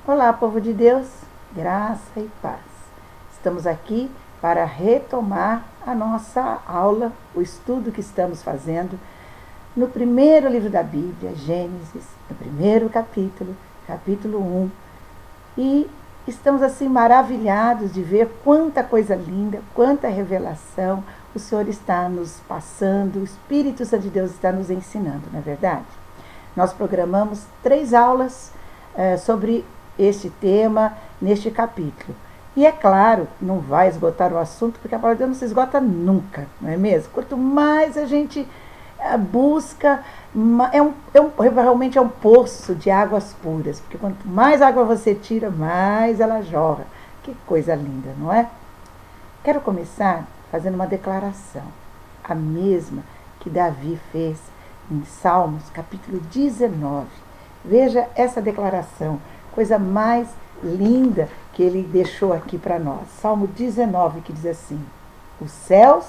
Olá, povo de Deus, graça e paz. Estamos aqui para retomar a nossa aula, o estudo que estamos fazendo no primeiro livro da Bíblia, Gênesis, no primeiro capítulo, capítulo 1. E estamos assim maravilhados de ver quanta coisa linda, quanta revelação o Senhor está nos passando, o Espírito Santo de Deus está nos ensinando, não é verdade? Nós programamos 3 aulas sobre este tema neste capítulo. E é claro, não vai esgotar o assunto, porque a palavra de Deus não se esgota nunca, não é mesmo? Quanto mais a gente busca, realmente é um poço de águas puras, porque quanto mais água você tira, mais ela jorra. Que coisa linda, não é? Quero começar fazendo uma declaração, a mesma que Davi fez em Salmos, capítulo 19. Veja essa declaração, coisa mais linda que ele deixou aqui para nós. Salmo 19, que diz assim: os céus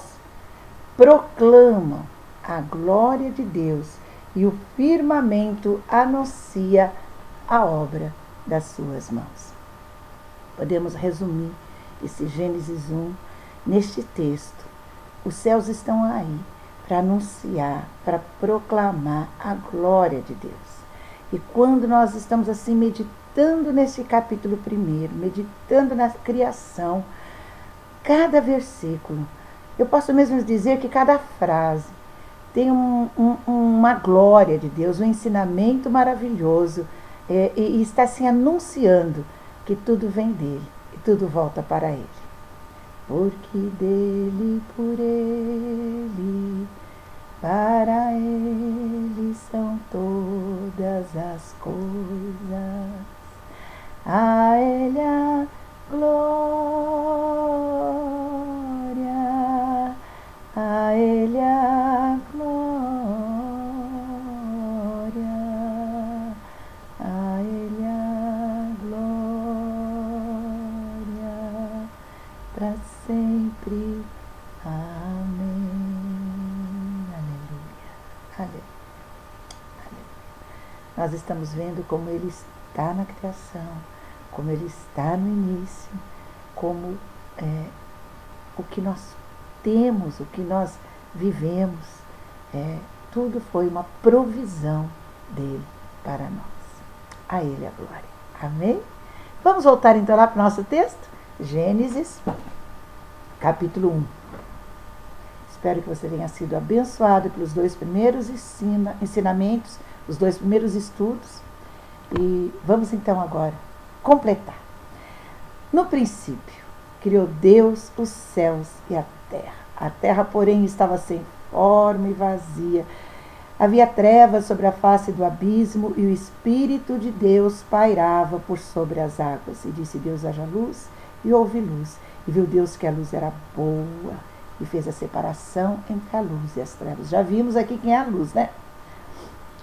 proclamam a glória de Deus e o firmamento anuncia a obra das suas mãos. Podemos resumir esse Gênesis 1 neste texto. Os céus estão aí para anunciar, para proclamar a glória de Deus. E quando nós estamos assim meditando nesse capítulo 1, meditando na criação, cada versículo, eu posso mesmo dizer que cada frase tem uma glória de Deus, um ensinamento maravilhoso, e está assim anunciando que tudo vem dele e tudo volta para ele. Porque dele, por ele, para ele são todas as coisas. A ele a glória, a ele a glória, a ele a glória, para sempre. Amém. Aleluia. Aleluia. Aleluia. Nós estamos vendo como ele está na criação, como ele está no início, como o que nós temos, o que nós vivemos, tudo foi uma provisão dele para nós. A ele a glória. Amém? Vamos voltar então lá para o nosso texto? Gênesis, capítulo 1. Espero que você tenha sido abençoado pelos 2 primeiros ensinamentos, os 2 primeiros estudos. E vamos então agora completar. No princípio, criou Deus os céus e a terra. A terra, porém, estava sem forma e vazia. Havia trevas sobre a face do abismo e o Espírito de Deus pairava por sobre as águas. E disse Deus: haja luz, e houve luz. E viu Deus que a luz era boa e fez a separação entre a luz e as trevas. Já vimos aqui quem é a luz, né?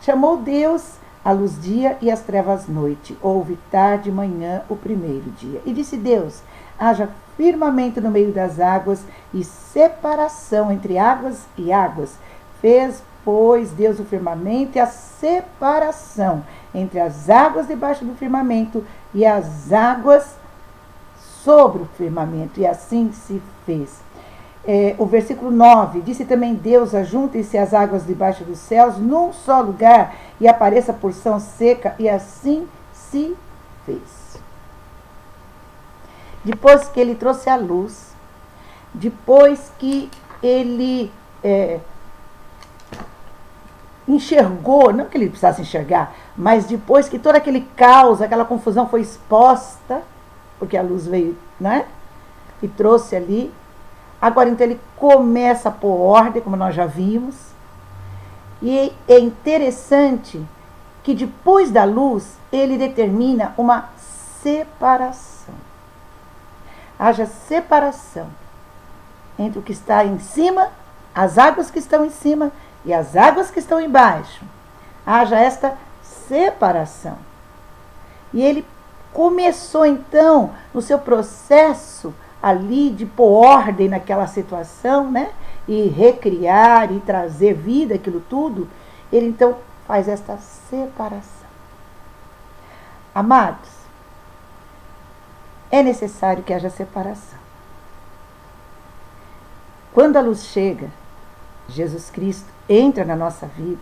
Chamou Deus a luz dia e as trevas noite. Houve tarde e manhã o primeiro dia. E disse Deus: haja firmamento no meio das águas e separação entre águas e águas. Fez, pois, Deus o firmamento e a separação entre as águas debaixo do firmamento e as águas sobre o firmamento. E assim se fez. O versículo 9, disse também Deus: ajuntem-se as águas debaixo dos céus num só lugar e apareça porção seca, e assim se fez. Depois que ele trouxe a luz, depois que ele enxergou, não que ele precisasse enxergar, mas depois que todo aquele caos, aquela confusão foi exposta, porque a luz veio, né? E trouxe ali. Agora, então, ele começa a pôr ordem, como nós já vimos. E é interessante que depois da luz, ele determina uma separação. Haja separação entre o que está em cima, as águas que estão em cima e as águas que estão embaixo. Haja esta separação. E ele começou, então, no seu processo ali de pôr ordem naquela situação, né? E recriar e trazer vida, aquilo tudo. Ele então faz esta separação. Amados, é necessário que haja separação. Quando a luz chega, Jesus Cristo entra na nossa vida,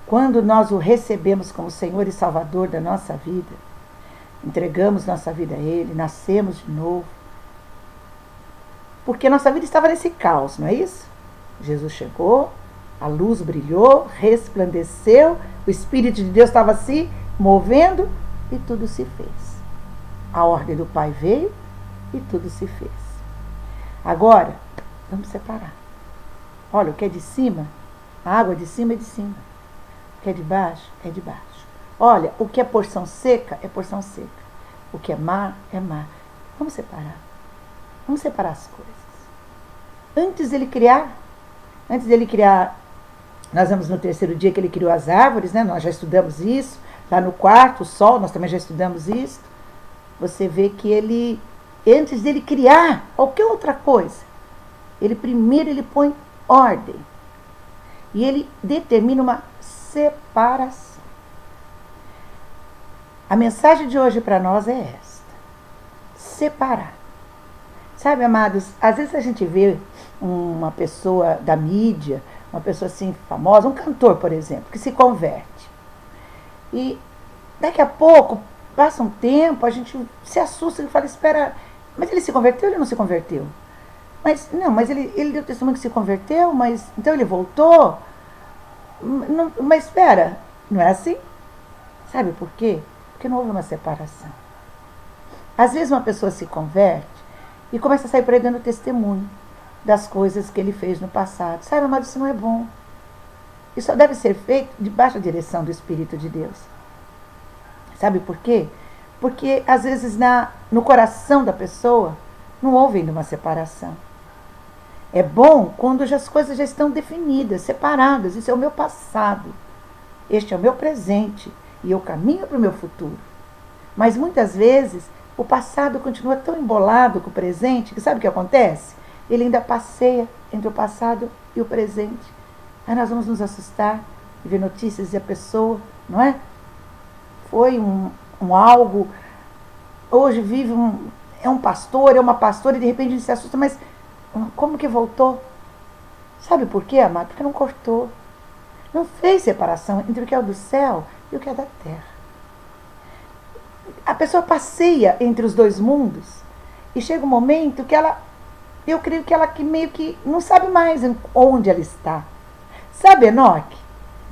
quando nós o recebemos como Senhor e Salvador da nossa vida, entregamos nossa vida a Ele, nascemos de novo, porque nossa vida estava nesse caos, não é isso? Jesus chegou, a luz brilhou, resplandeceu, o Espírito de Deus estava se movendo e tudo se fez. A ordem do Pai veio e tudo se fez. Agora, vamos separar. Olha, o que é de cima, a água de cima é de cima. O que é de baixo, é de baixo. Olha, o que é porção seca, é porção seca. O que é mar, é mar. Vamos separar. Vamos separar as coisas. Antes dele criar, nós vamos no terceiro dia que ele criou as árvores, né? Nós já estudamos isso. Lá no quarto, o sol, nós também já estudamos isso. Você vê que ele, antes dele criar qualquer outra coisa, primeiro ele põe ordem. E ele determina uma separação. A mensagem de hoje para nós é esta: separar. Sabe, amados, às vezes a gente vê uma pessoa da mídia, uma pessoa assim famosa, um cantor, por exemplo, que se converte. E daqui a pouco, passa um tempo, a gente se assusta e fala, espera, mas ele se converteu ou ele não se converteu? Mas ele deu testemunho que se converteu, mas então ele voltou? Não, mas espera, não é assim? Sabe por quê? Porque não houve uma separação. Às vezes uma pessoa se converte e começa a sair pregando testemunho das coisas que ele fez no passado. Sabe, mas isso não é bom. Isso só deve ser feito debaixo da direção do Espírito de Deus. Sabe por quê? Porque às vezes no coração da pessoa não houve ainda uma separação. É bom quando as coisas já estão definidas, separadas. Isso é o meu passado. Este é o meu presente. E eu caminho para o meu futuro. Mas muitas vezes o passado continua tão embolado com o presente que sabe o que acontece? Ele ainda passeia entre o passado e o presente. Aí nós vamos nos assustar e ver notícias e a pessoa, não é? Foi um algo, hoje vive é um pastor, é uma pastora, e de repente a gente se assusta, mas como que voltou? Sabe por quê, amado? Porque não cortou. Não fez separação entre o que é do céu e o que é da terra. A pessoa passeia entre os dois mundos e chega um momento que eu creio que ela meio que não sabe mais onde ela está. Sabe Enoque?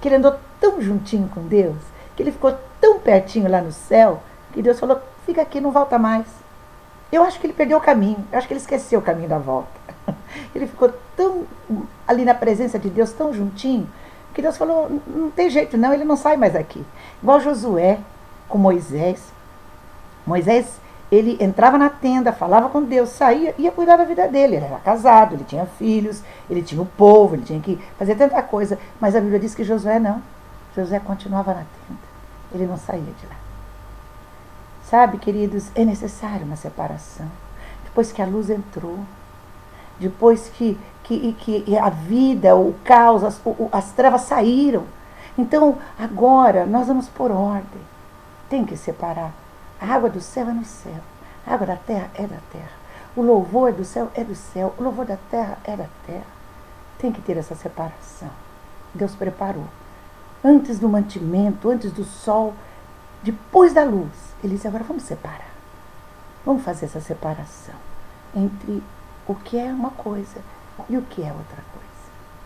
Que ele andou tão juntinho com Deus, que ele ficou tão pertinho lá no céu, que Deus falou, fica aqui, não volta mais. Eu acho que ele perdeu o caminho, eu acho que ele esqueceu o caminho da volta. Ele ficou tão ali na presença de Deus, tão juntinho, que Deus falou, não tem jeito não, ele não sai mais daqui. Igual Josué com Moisés. Moisés, ele entrava na tenda, falava com Deus, saía, ia cuidar da vida dele. Ele era casado, ele tinha filhos, ele tinha o povo, ele tinha que fazer tanta coisa. Mas a Bíblia diz que Josué não. Josué continuava na tenda. Ele não saía de lá. Sabe, queridos, é necessário uma separação. Depois que a luz entrou, depois que a vida, o caos, as trevas saíram. Então, agora, nós vamos por ordem. Tem que separar. A água do céu é no céu. A água da terra é da terra. O louvor é do céu. O louvor da terra é da terra. Tem que ter essa separação. Deus preparou. Antes do mantimento, antes do sol, depois da luz. Ele disse, agora vamos separar. Vamos fazer essa separação entre o que é uma coisa e o que é outra coisa.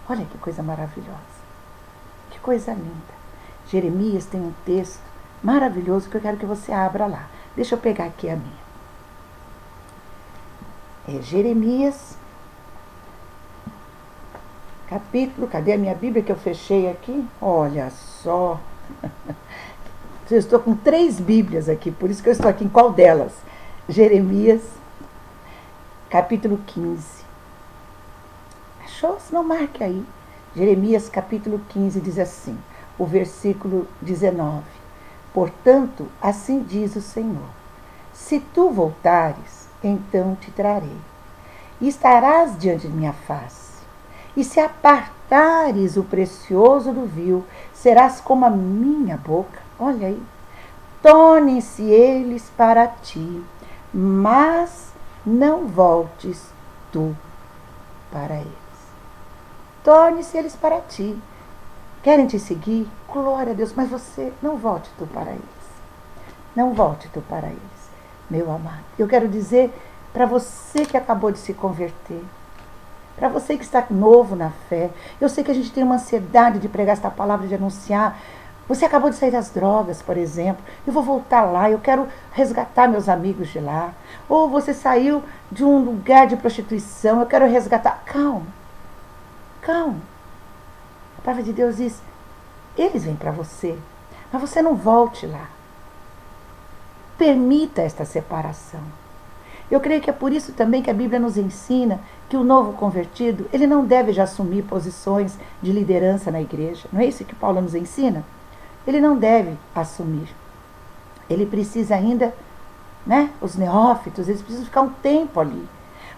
Olha que coisa maravilhosa. Que coisa linda. Jeremias tem um texto maravilhoso que eu quero que você abra lá. Deixa eu pegar aqui a minha. É Jeremias, capítulo, cadê a minha Bíblia que eu fechei aqui? Olha só. Eu estou com 3 Bíblias aqui, por isso que eu estou aqui em qual delas? Jeremias, capítulo 15. Achou? Se não, marque aí. Jeremias, capítulo 15, diz assim, o versículo 19. Portanto, assim diz o Senhor, se tu voltares, então te trarei, e estarás diante de minha face, e se apartares o precioso do vil, serás como a minha boca. Olha aí, tornem-se eles para ti, mas não voltes tu para eles. Torne-se eles para ti. Querem te seguir? Glória a Deus, mas você não volte tu para eles. Não volte tu para eles, meu amado. Eu quero dizer para você que acabou de se converter, para você que está novo na fé, eu sei que a gente tem uma ansiedade de pregar esta palavra, de anunciar. Você acabou de sair das drogas, por exemplo. Eu vou voltar lá, eu quero resgatar meus amigos de lá. Ou você saiu de um lugar de prostituição, eu quero resgatar. Calma, calma. A palavra de Deus diz, eles vêm para você, mas você não volte lá. Permita esta separação. Eu creio que é por isso também que a Bíblia nos ensina que o novo convertido, ele não deve já assumir posições de liderança na igreja. Não é isso que Paulo nos ensina? Ele não deve assumir. Ele precisa ainda, os neófitos, eles precisam ficar um tempo ali.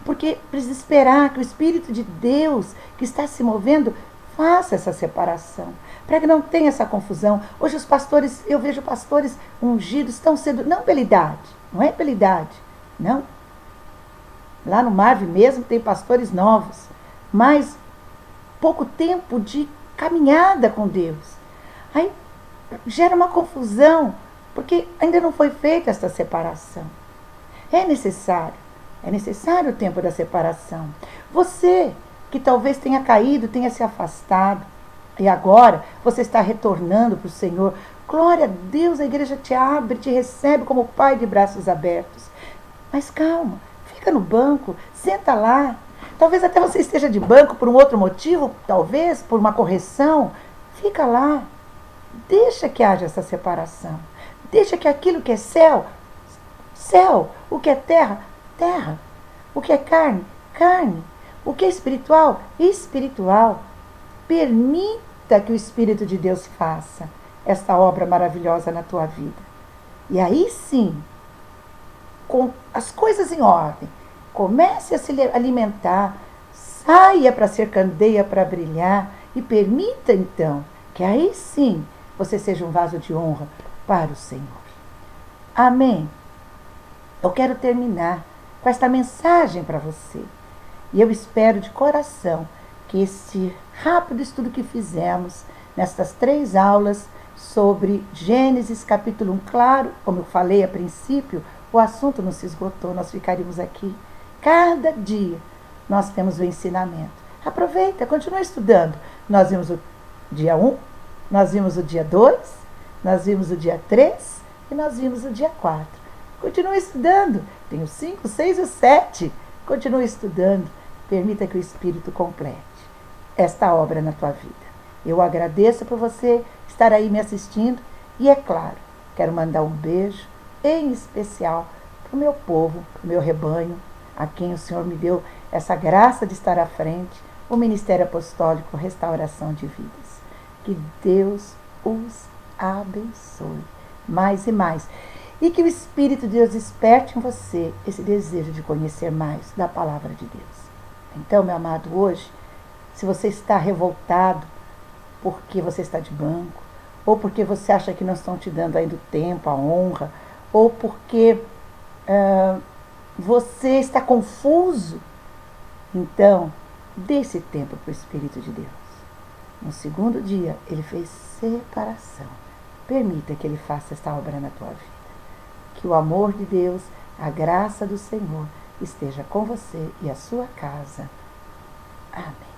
Porque precisa esperar que o Espírito de Deus que está se movendo faça essa separação, para que não tenha essa confusão. Hoje os pastores, eu vejo pastores ungidos, estão sendo, não pela idade, não é pela idade, não. Lá no Marve mesmo tem pastores novos, mas pouco tempo de caminhada com Deus. Aí gera uma confusão, porque ainda não foi feita essa separação. É necessário o tempo da separação. Você que talvez tenha caído, tenha se afastado, e agora você está retornando para o Senhor. Glória a Deus, a igreja te abre, te recebe como pai de braços abertos. Mas calma, fica no banco, senta lá. Talvez até você esteja de banco por um outro motivo, talvez por uma correção. Fica lá. Deixa que haja essa separação. Deixa que aquilo que é céu, céu. O que é terra, terra. O que é carne, carne. O que é espiritual, espiritual. Permita que o Espírito de Deus faça esta obra maravilhosa na tua vida. E aí sim, com as coisas em ordem, comece a se alimentar, saia para ser candeia, para brilhar, e permita então que aí sim você seja um vaso de honra para o Senhor. Amém? Eu quero terminar com esta mensagem para você. E eu espero de coração que esse rápido estudo que fizemos nestas 3 aulas sobre Gênesis capítulo 1, claro, como eu falei a princípio, o assunto não se esgotou, nós ficaríamos aqui. Cada dia nós temos o ensinamento. Aproveita, continua estudando. Nós vimos o dia 1, nós vimos o dia 2, nós vimos o dia 3 e nós vimos o dia 4. Continue estudando. Tem o 5, 6 e o 7. Continue estudando. Permita que o Espírito complete esta obra na tua vida. Eu agradeço por você estar aí me assistindo. E é claro, quero mandar um beijo em especial para o meu povo, para o meu rebanho, a quem o Senhor me deu essa graça de estar à frente, o Ministério Apostólico Restauração de Vidas. Que Deus os abençoe mais e mais. E que o Espírito de Deus desperte em você esse desejo de conhecer mais da palavra de Deus. Então, meu amado, hoje, se você está revoltado porque você está de banco, ou porque você acha que não estão te dando ainda o tempo, a honra, ou porque você está confuso, então, dê esse tempo para o Espírito de Deus. No segundo dia, ele fez separação. Permita que ele faça esta obra na tua vida. Que o amor de Deus, a graça do Senhor esteja com você e a sua casa. Amém.